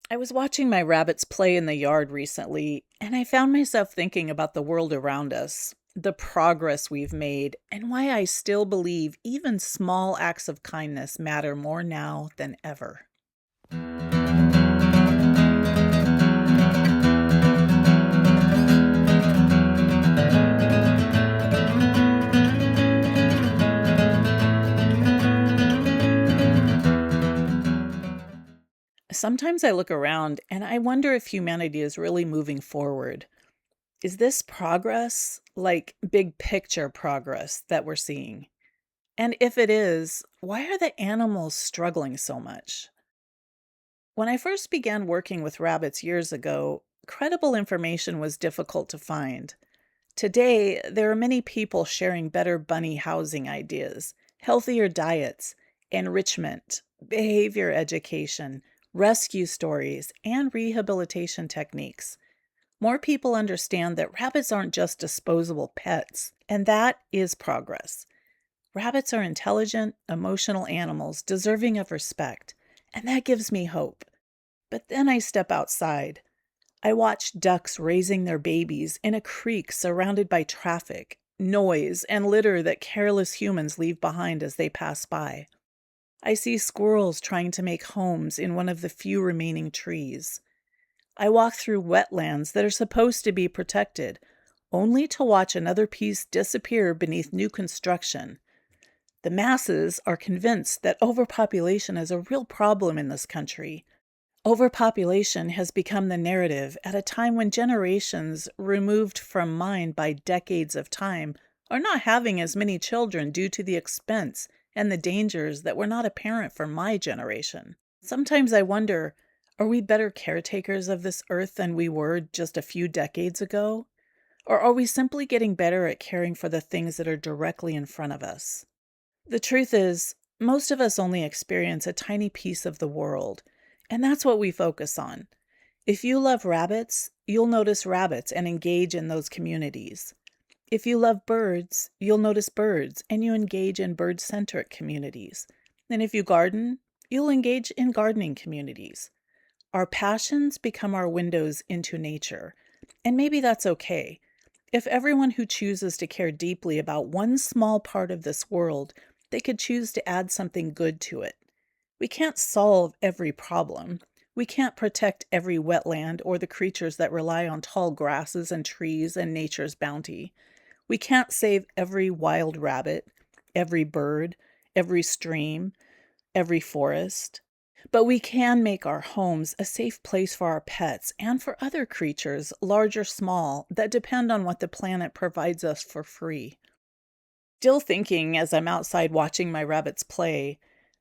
I was watching my rabbits play in the yard recently, and I found myself thinking about the world around us, the progress we've made, and why I still believe even small acts of kindness matter more now than ever. Sometimes I look around and I wonder if humanity is really moving forward. Is this progress, like big picture progress, that we're seeing? And if it is, why are the animals struggling so much? When I first began working with rabbits years ago, credible information was difficult to find. Today, there are many people sharing better bunny housing ideas, healthier diets, enrichment, behavior education, rescue stories, and rehabilitation techniques. More people understand that rabbits aren't just disposable pets, and that is progress. Rabbits are intelligent, emotional animals deserving of respect, and that gives me hope. But then I step outside. I watch ducks raising their babies in a creek surrounded by traffic, noise, and litter that careless humans leave behind as they pass by. I see squirrels trying to make homes in one of the few remaining trees. I walk through wetlands that are supposed to be protected, only to watch another piece disappear beneath new construction. The masses are convinced that overpopulation is a real problem in this country. Overpopulation has become the narrative at a time when generations removed from mine by decades of time are not having as many children due to the expense and the dangers that were not apparent for my generation. Sometimes I wonder, are we better caretakers of this earth than we were just a few decades ago? Or are we simply getting better at caring for the things that are directly in front of us? The truth is, most of us only experience a tiny piece of the world, and that's what we focus on. If you love rabbits, you'll notice rabbits and engage in those communities. If you love birds, you'll notice birds and you engage in bird-centric communities. And if you garden, you'll engage in gardening communities. Our passions become our windows into nature, and maybe that's okay. If everyone who chooses to care deeply about one small part of this world, they could choose to add something good to it. We can't solve every problem. We can't protect every wetland or the creatures that rely on tall grasses and trees and nature's bounty. We can't save every wild rabbit, every bird, every stream, every forest. But we can make our homes a safe place for our pets and for other creatures, large or small, that depend on what the planet provides us for free. Still thinking as I'm outside watching my rabbits play,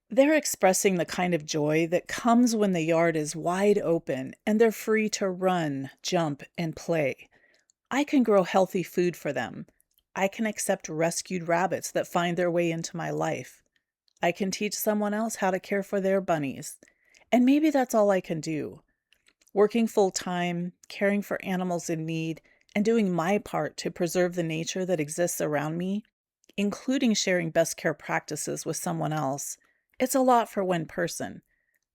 they're expressing the kind of joy that comes when the yard is wide open and they're free to run, jump, and play. I can grow healthy food for them. I can accept rescued rabbits that find their way into my life. I can teach someone else how to care for their bunnies. And maybe that's all I can do. Working full time, caring for animals in need, and doing my part to preserve the nature that exists around me, including sharing best care practices with someone else. It's a lot for one person,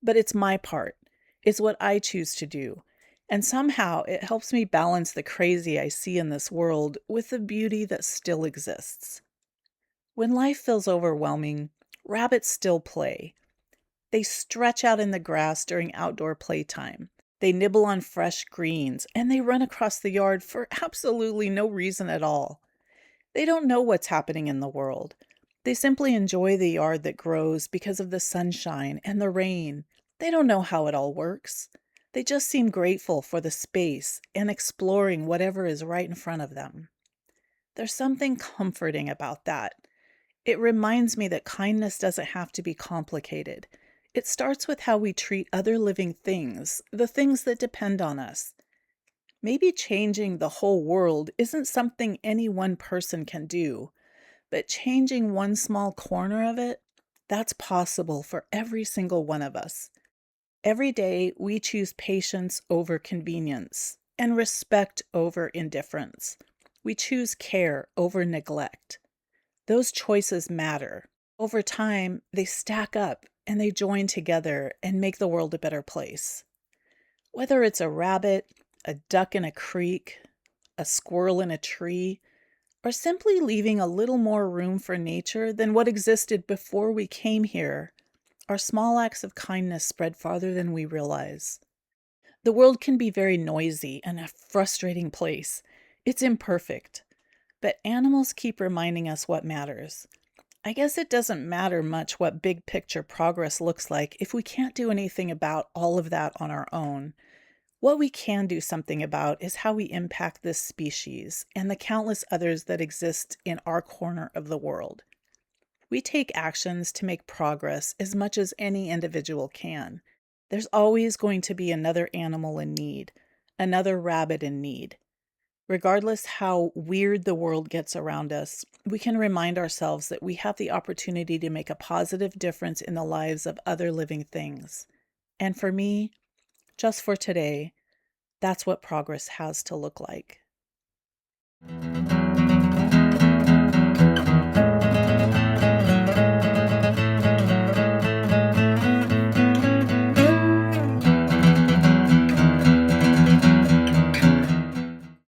but it's my part. It's what I choose to do. And somehow it helps me balance the crazy I see in this world with the beauty that still exists. When life feels overwhelming, rabbits still play. They stretch out in the grass during outdoor playtime. They nibble on fresh greens, and they run across the yard for absolutely no reason at all. They don't know what's happening in the world. They simply enjoy the yard that grows because of the sunshine and the rain. They don't know how it all works. They just seem grateful for the space and exploring whatever is right in front of them. There's something comforting about that. It reminds me that kindness doesn't have to be complicated. It starts with how we treat other living things, the things that depend on us. Maybe changing the whole world isn't something any one person can do, but changing one small corner of it, that's possible for every single one of us. Every day, we choose patience over convenience and respect over indifference. We choose care over neglect. Those choices matter. Over time, they stack up and they join together and make the world a better place. Whether it's a rabbit, a duck in a creek, a squirrel in a tree, or simply leaving a little more room for nature than what existed before we came here, our small acts of kindness spread farther than we realize. The world can be very noisy and a frustrating place. It's imperfect, but animals keep reminding us what matters. I guess it doesn't matter much what big picture progress looks like if we can't do anything about all of that on our own. What we can do something about is how we impact this species and the countless others that exist in our corner of the world. We take actions to make progress as much as any individual can. There's always going to be another animal in need, another rabbit in need. Regardless how weird the world gets around us, we can remind ourselves that we have the opportunity to make a positive difference in the lives of other living things. And for me, just for today, that's what progress has to look like.